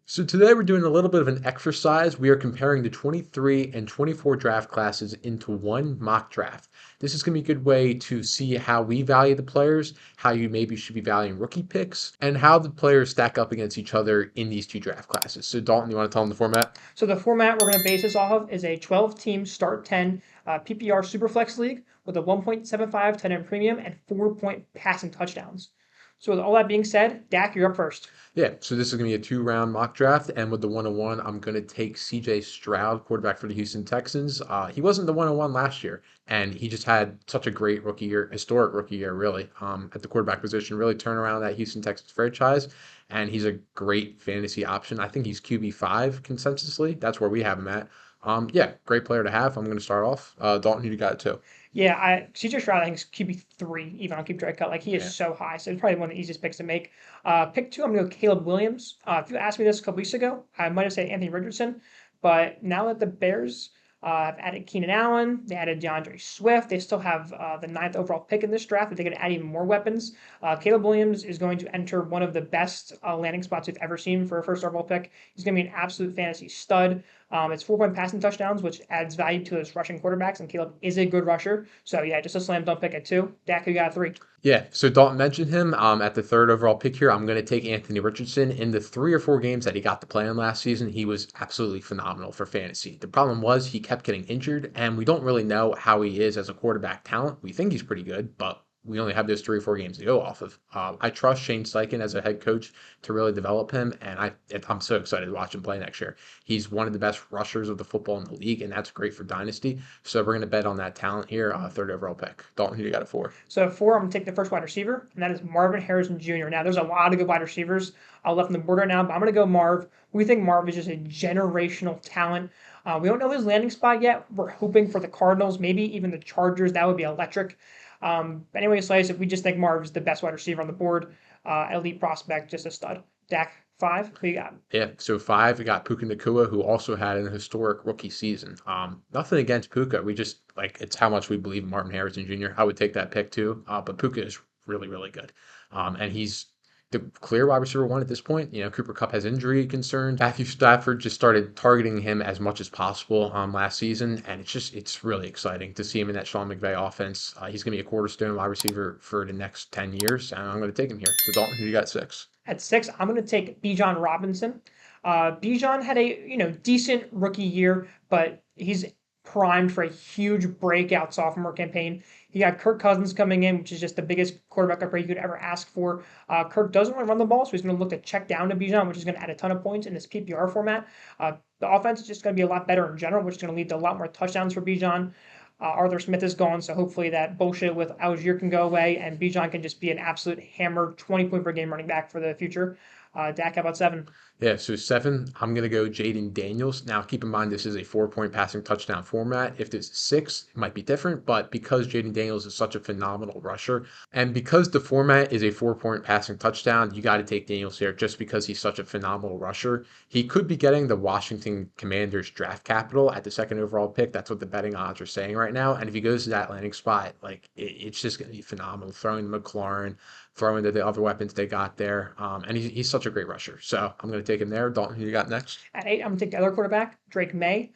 So today we're doing a little bit of an exercise. We are comparing the 23 and 24 draft classes into one mock draft. This is going to be a good way to see how we value the players, how you maybe should be valuing rookie picks, and how the players stack up against each other in these two draft classes. So Dalton, you want to tell them the format? So the format we're going to base this off of is a 12-team start 10 PPR Superflex League with a 1.75 10 premium and 4-point passing touchdowns. So with all that being said, Dak, you're up first. Yeah, so this is going to be a two-round mock draft, and with the 101, I'm going to take CJ Stroud, quarterback for the Houston Texans. He wasn't the 101 last year, and he just had such a great rookie year, historic rookie year, really, at the quarterback position, really turn around that Houston Texans franchise, and he's a great fantasy option. I think he's QB5 consensusly. That's where we have him at. Yeah, great player to have. I'm going to start off. Dalton, you got it too. Yeah, CJ Stroud I think is QB3 even on Keep Dry Cut. Like he is Yeah. so high, so it's probably one of the easiest picks to make. Pick two, I'm gonna go Caleb Williams. If you asked me this a couple weeks ago, I might have said Anthony Richardson, but now that the Bears have added Keenan Allen, they added DeAndre Swift, they still have the ninth overall pick in this draft. If they could add even more weapons, Caleb Williams is going to enter one of the best landing spots we've ever seen for a first overall pick. He's going to be an absolute fantasy stud. It's 4-point passing touchdowns, which adds value to his rushing quarterbacks, and Caleb is a good rusher. So yeah, just a slam dunk pick at two. Dak, you got three. Yeah, so Dalton mentioned him at the third overall pick here. I'm going to take Anthony Richardson. In the 3 or 4 games that he got to play in last season, he was absolutely phenomenal for fantasy. The problem was he kept getting injured, and we don't really know how he is as a quarterback talent. We think he's pretty good, but we only have those 3 or 4 games to go off of. I trust Shane Steichen as a head coach to really develop him, and I'm so excited to watch him play next year. He's one of the best rushers of the football in the league, and that's great for Dynasty. So we're going to bet on that talent here, third overall pick. Dalton, who you got it for? So at four, I'm gonna take the first wide receiver, and that is Marvin Harrison Jr. Now there's a lot of good wide receivers left on the board right now, but I'm gonna go Marv. We think Marv is just a generational talent. We don't know his landing spot yet. We're hoping for the Cardinals, maybe even the Chargers. That would be electric. Anyway, slice it. We just think Marv is the best wide receiver on the board. Elite prospect, just a stud. Dak, five. Who you got? Yeah, so five, we got Puka Nakua, who also had an historic rookie season. Nothing against Puka. We just like it's how much we believe in Martin Harrison Jr. I would take that pick too. But Puka is really, really good. And he's the clear wide receiver one at this point. You know, Cooper Kupp has injury concerns. Matthew Stafford just started targeting him as much as possible last season, and it's really exciting to see him in that Sean McVay offense. He's going to be a cornerstone wide receiver for the next 10 years, and I'm going to take him here. So Dalton, who you got six? At six, I'm going to take Bijan Robinson. Bijan had a decent rookie year, but he's primed for a huge breakout sophomore campaign. He got Kirk Cousins coming in, which is just the biggest quarterback upgrade you could ever ask for. Kirk doesn't want to run the ball, so he's going to look to check down to Bijan, which is going to add a ton of points in this PPR format. The offense is just going to be a lot better in general, which is going to lead to a lot more touchdowns for Bijan. Arthur Smith is gone, so hopefully that bullshit with Algier can go away, and Bijan can just be an absolute hammer, 20-point per game running back for the future. Dak, how about seven? Yeah, so seven, I'm going to go Jaden Daniels. Now, keep in mind, this is a 4-point passing touchdown format. If this is six, it might be different, but because Jaden Daniels is such a phenomenal rusher, and because the format is a 4-point passing touchdown, you got to take Daniels here just because he's such a phenomenal rusher. He could be getting the Washington Commanders draft capital at the second overall pick. That's what the betting odds are saying right now. And if he goes to that landing spot, like it's just going to be phenomenal. Throwing the McLaurin, throwing the other weapons they got there. And he's such a great rusher. So I'm going to take him there. Dalton, who you got next? At eight, I'm going to take the other quarterback, Drake May.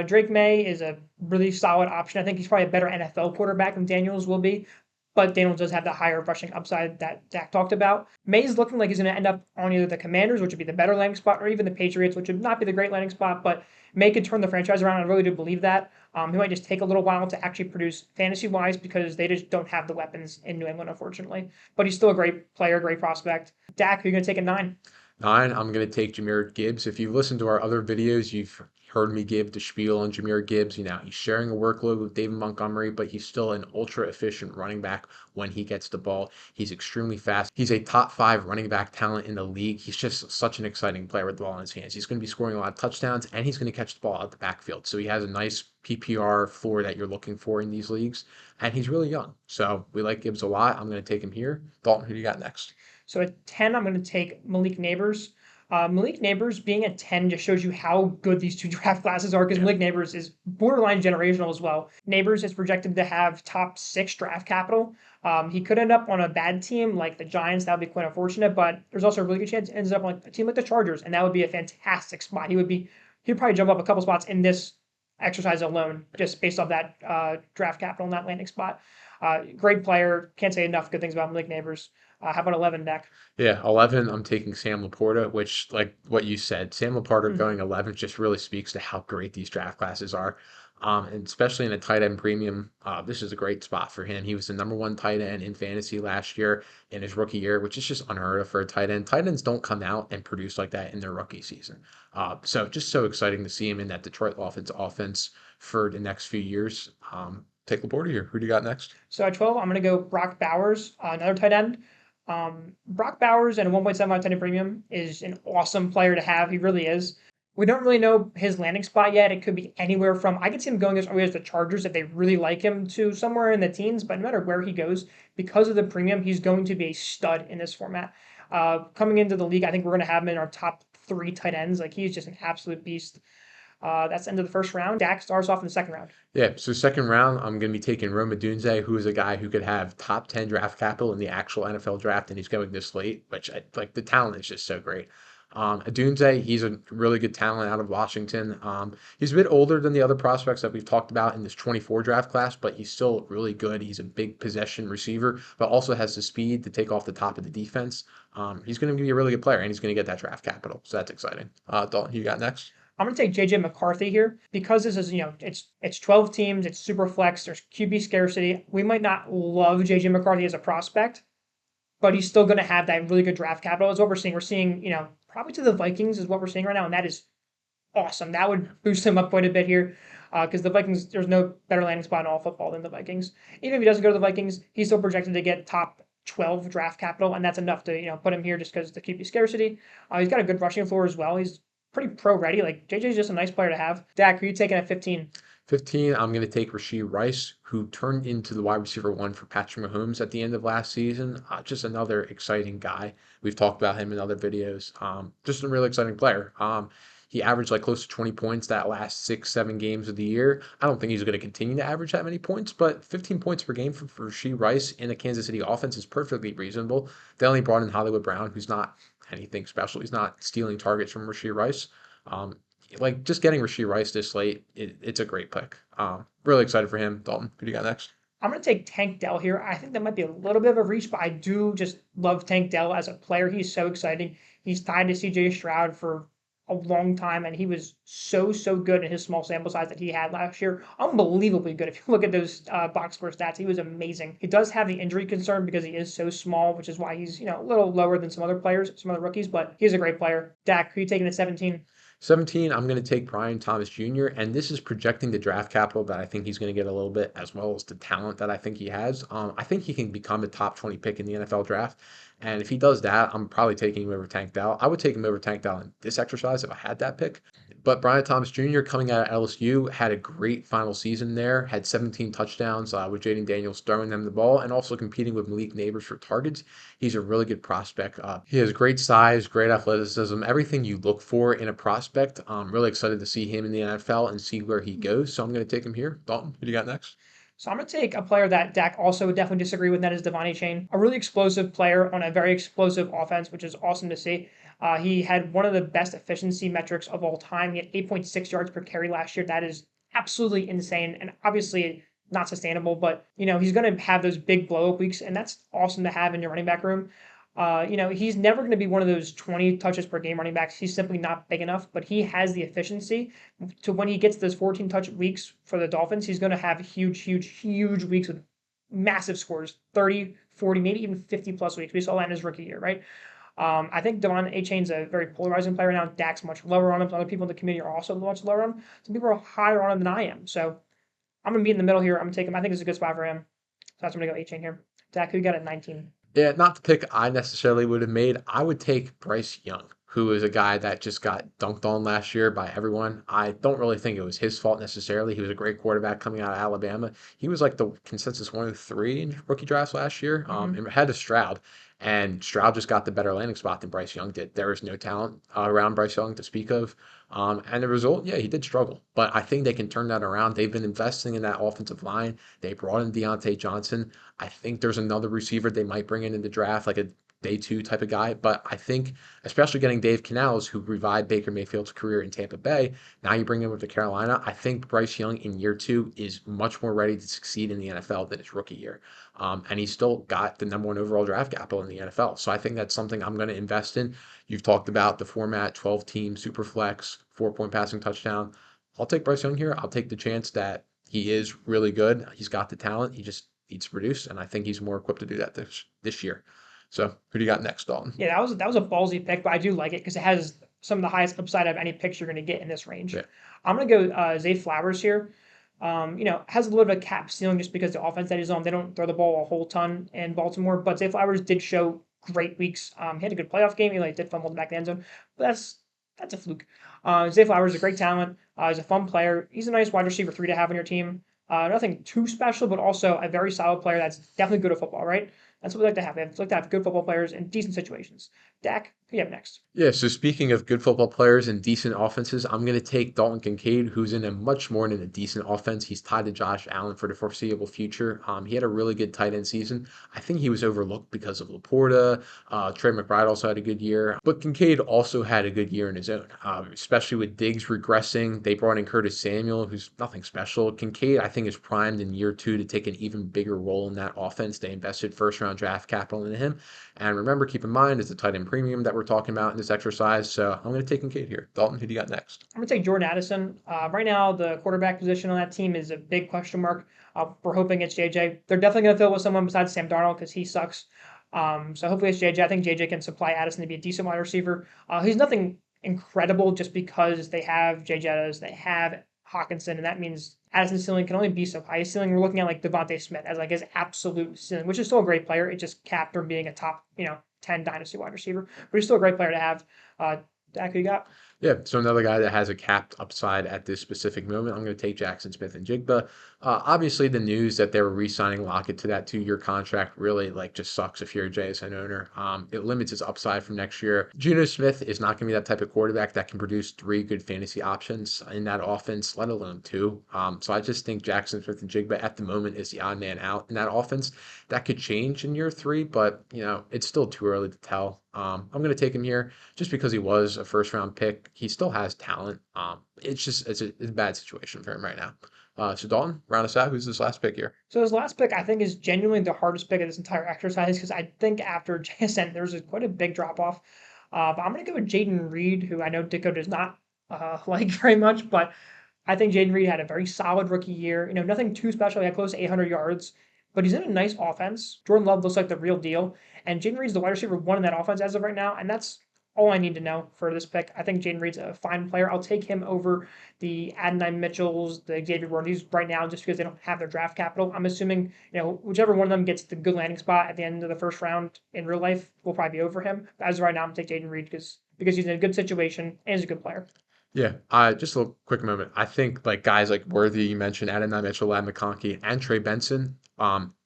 Drake May is a really solid option. I think he's probably a better NFL quarterback than Daniels will be, but Daniels does have the higher rushing upside that Dak talked about. May's looking like he's going to end up on either the Commanders, which would be the better landing spot, or even the Patriots, which would not be the great landing spot, but May could turn the franchise around. I really do believe that. He might just take a little while to actually produce fantasy-wise because they just don't have the weapons in New England, unfortunately. But he's still a great player, great prospect. Dak, who are you going to take at nine? Nine, I'm going to take Jahmyr Gibbs. If you've listened to our other videos, you've heard me give the spiel on Jahmyr Gibbs. You know, he's sharing a workload with David Montgomery, but he's still an ultra efficient running back when he gets the ball. He's extremely fast. He's a top 5 running back talent in the league. He's just such an exciting player with the ball in his hands. He's going to be scoring a lot of touchdowns, and he's going to catch the ball out the backfield. So he has a nice PPR floor that you're looking for in these leagues, and he's really young. So we like Gibbs a lot. I'm going to take him here. Dalton, who do you got next? So at 10, I'm going to take Malik Neighbors. Malik Neighbors being a 10 just shows you how good these two draft classes are because Yeah. Malik Neighbors is borderline generational as well. Neighbors is projected to have top 6 draft capital. He could end up on a bad team like the Giants. That would be quite unfortunate, but there's also a really good chance he ends up on a team like the Chargers, and that would be a fantastic spot. He'd probably jump up a couple spots in this exercise alone, just based off that draft capital in that landing spot. Great player. Can't say enough good things about Malik Neighbors. How about 11 deck? Yeah, 11, I'm taking Sam Laporta, which, like what you said, Sam Laporta Mhm. going 11 just really speaks to how great these draft classes are. And especially in a tight end premium, this is a great spot for him. He was the number one tight end in fantasy last year in his rookie year, which is just unheard of for a tight end. Tight ends don't come out and produce like that in their rookie season. So just so exciting to see him in that Detroit offense for the next few years. Take Laporta here. Who do you got next? So at 12, I'm going to go Brock Bowers, another tight end. Brock Bowers and a 1.75 tight end premium is an awesome player to have. He really is. We don't really know his landing spot yet. It could be anywhere from, I could see him going as early as the Chargers if they really like him to somewhere in the teens, but no matter where he goes, because of the premium, he's going to be a stud in this format. Coming into the league, I think we're going to have him in our top 3 tight ends. Like he's just an absolute beast. That's the end of the first round. Dak starts off in the second round. Yeah, so second round, I'm going to be taking Rome Odunze, who is a guy who could have top 10 draft capital in the actual NFL draft, and he's going this late, which like the talent is just so great. Odunze, he's a really good talent out of Washington. He's a bit older than the other prospects that we've talked about in this 24 draft class, but he's still really good. He's a big possession receiver, but also has the speed to take off the top of the defense. He's going to be a really good player, and he's going to get that draft capital, so that's exciting. Dalton, who you got next? I'm gonna take JJ McCarthy here because this is, it's 12 teams, it's super flex, there's QB scarcity. We might not love JJ McCarthy as a prospect, but he's still gonna have that really good draft capital. Is what we're seeing. We're seeing, probably to the Vikings is what we're seeing right now, and that is awesome. That would boost him up quite a bit here. Because the Vikings, there's no better landing spot in all football than the Vikings. Even if he doesn't go to the Vikings, he's still projected to get top 12 draft capital, and that's enough to put him here just because of the QB scarcity. He's got a good rushing floor as well. He's pretty pro ready. Like JJ's just a nice player to have. Dak, are you taking at 15? 15, I'm going to take Rashee Rice, who turned into the wide receiver one for Patrick Mahomes at the end of last season. Just another exciting guy. We've talked about him in other videos. Just a really exciting player. He averaged like close to 20 points that last 6, 7 games of the year. I don't think he's going to continue to average that many points, but 15 points per game for Rashee Rice in a Kansas City offense is perfectly reasonable. They only brought in Hollywood Brown, who's not anything special. He's not stealing targets from Rashee Rice. Um, like just getting Rashee Rice this late, it's a great pick. Really excited for him. Dalton, who do you got next? I'm going to take Tank Dell here. I think that might be a little bit of a reach, but I do just love Tank Dell as a player. He's so exciting. He's tied to CJ Stroud for a long time, and he was so good in his small sample size that he had last year. Unbelievably good. If you look at those box score stats, he was amazing. He does have the injury concern because he is so small, which is why he's a little lower than some other players, some other rookies, but he's a great player. Dak, who are you taking at 17? 17, I'm going to take Brian Thomas Jr., and this is projecting the draft capital that I think he's going to get a little bit, as well as the talent that I think he has. I think he can become a top 20 pick in the NFL draft. And if he does that, I'm probably taking him over Tank Dell. I would take him over Tank Dell in this exercise if I had that pick. But Brian Thomas Jr. coming out of LSU had a great final season there, had 17 touchdowns with Jaden Daniels throwing them the ball and also competing with Malik Neighbors for targets. He's a really good prospect. He has great size, great athleticism, everything you look for in a prospect. I'm really excited to see him in the NFL and see where he goes. So I'm going to take him here. Dalton, who do you got next? So I'm going to take a player that Dak also would definitely disagree with, and that is Devontae Chain. A really explosive player on a very explosive offense, which is awesome to see. He had one of the best efficiency metrics of all time. He had 8.6 yards per carry last year. That is absolutely insane and obviously not sustainable, but he's going to have those big blow up weeks, and that's awesome to have in your running back room. He's never going to be one of those 20 touches per game running backs. He's simply not big enough, but he has the efficiency to when he gets those 14 touch weeks for the Dolphins, he's going to have huge weeks with massive scores 30, 40, maybe even 50 plus weeks. We saw that in his rookie year, right? I think Devon A. Chain's a very polarizing player now. Dak's much lower on him. Other people in the community are also much lower on him. Some people are higher on him than I am. So I'm going to be in the middle here. I'm going to take him. I think it's a good spot for him. So that's going to go A. Chain here. Dak, who you got at 19? Yeah, not the pick I necessarily would have made. I would take Bryce Young, who is a guy that just got dunked on last year by everyone. I don't really think it was his fault necessarily. He was a great quarterback coming out of Alabama. He was like the consensus 103 in rookie drafts last year, Mm-hmm. and had a Stroud. And Stroud just got the better landing spot than Bryce Young did. There is no talent around Bryce Young to speak of. And the result, yeah, he did struggle. But I think they can turn that around. They've been investing in that offensive line. They brought in Deontay Johnson. I think there's another receiver they might bring in the draft, like a day two type of guy. But I think, especially getting Dave Canales, who revived Baker Mayfield's career in Tampa Bay, now you bring him with the Carolina. I think Bryce Young in year two is much more ready to succeed in the NFL than his rookie year. And he's still got the number one overall draft capital in the NFL. So I think that's something I'm going to invest in. You've talked about the format, 12 team, super flex, 4 point passing touchdown. I'll take Bryce Young here. I'll take the chance that he is really good. He's got the talent. He just needs to produce. And I think he's more equipped to do that this year. So who do you got next, Dalton? Yeah, that was a ballsy pick, but I do like it because it has some of the highest upside of any picks you're going to get in this range. Yeah. I'm going to go Zay Flowers here. Has a little bit of cap ceiling just because the offense that he's on, they don't throw the ball a whole ton in Baltimore, but Zay Flowers did show great weeks. He had a good playoff game. He did fumble in the back of the end zone, but that's a fluke. Zay Flowers is a great talent. He's a fun player. He's a nice wide receiver 3 to have on your team. Nothing too special, but also a very solid player that's definitely good at football, right? That's what we like to have. We like to have good football players in decent situations. Dak, who you have next? Yeah, so speaking of good football players and decent offenses, I'm going to take Dalton Kincaid, who's in a much more than a decent offense. He's tied to Josh Allen for the foreseeable future. He had a really good tight end season. I think he was overlooked because of Laporta. Trey McBride also had a good year, but Kincaid also had a good year in his own, especially with Diggs regressing. They brought in Curtis Samuel, who's nothing special. Kincaid, I think, is primed in year two to take an even bigger role in that offense. They invested first round draft capital into him. And remember, keep in mind, it's the tight end premium that we're talking about in this exercise. So I'm going to take Kincaid here. Dalton, who do you got next? I'm going to take Jordan Addison. Right now, the quarterback position on that team is a big question mark. We're hoping it's JJ. They're definitely going to fill it with someone besides Sam Darnold because he sucks. So hopefully it's JJ. I think JJ can supply Addison to be a decent wide receiver. He's nothing incredible just because they have Jay Jettas, they have Hawkinson, and that means Addison's ceiling can only be so high. His ceiling, we're looking at like Devontae Smith as like his absolute ceiling, which is still a great player. It just capped from being a top, 10 dynasty wide receiver, but he's still a great player to have. Dak, who you got? Yeah, so another guy that has a capped upside at this specific moment, I'm going to take Jackson Smith and Jigba. Obviously, the news that they were re-signing Lockett to that 2 year contract really just sucks if you're a JSN owner. It limits his upside from next year. Geno Smith is not going to be that type of quarterback that can produce 3 good fantasy options in that offense, let alone 2. So I just think Jackson Smith and Jigba at the moment is the odd man out in that offense. That could change in year 3, but it's still too early to tell. I'm going to take him here just because he was a first round pick. He still has talent. It's a bad situation for him right now. So Dalton, round us out. Who's this last pick here? So his last pick, I think, is genuinely the hardest pick of this entire exercise because I think after JSN, there's quite a big drop off. But I'm going to go with Jaden Reed, who I know Dicko does not like very much, but I think Jaden Reed had a very solid rookie year. Nothing too special. He had close to 800 yards, but he's in a nice offense. Jordan Love looks like the real deal, and Jaden Reed's the wide receiver 1 in that offense as of right now, and that's all I need to know for this pick. I think Jaden Reed's a fine player. I'll take him over the Adonai Mitchells, the Xavier Worthies right now just because they don't have their draft capital. I'm assuming, whichever one of them gets the good landing spot at the end of the first round in real life will probably be over him. But as of right now, I'm going to take Jaden Reed because he's in a good situation and he's a good player. Yeah, just a quick moment. I think like guys like Worthy, you mentioned Adonai Mitchell, Lad McConkey, and Trey Benson.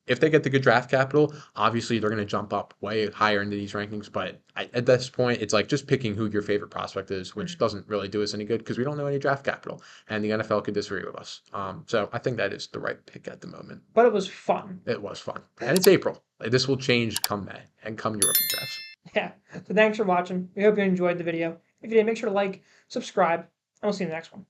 If they get the good draft capital, obviously they're going to jump up way higher into these rankings. But at this point, it's like just picking who your favorite prospect is, which doesn't really do us any good because we don't know any draft capital, and the NFL could disagree with us. So I think that is the right pick at the moment. But it was fun. It was fun, and it's April. This will change come May and come your rookie drafts. Yeah. So thanks for watching. We hope you enjoyed the video. If you did, make sure to like, subscribe, and we'll see you in the next one.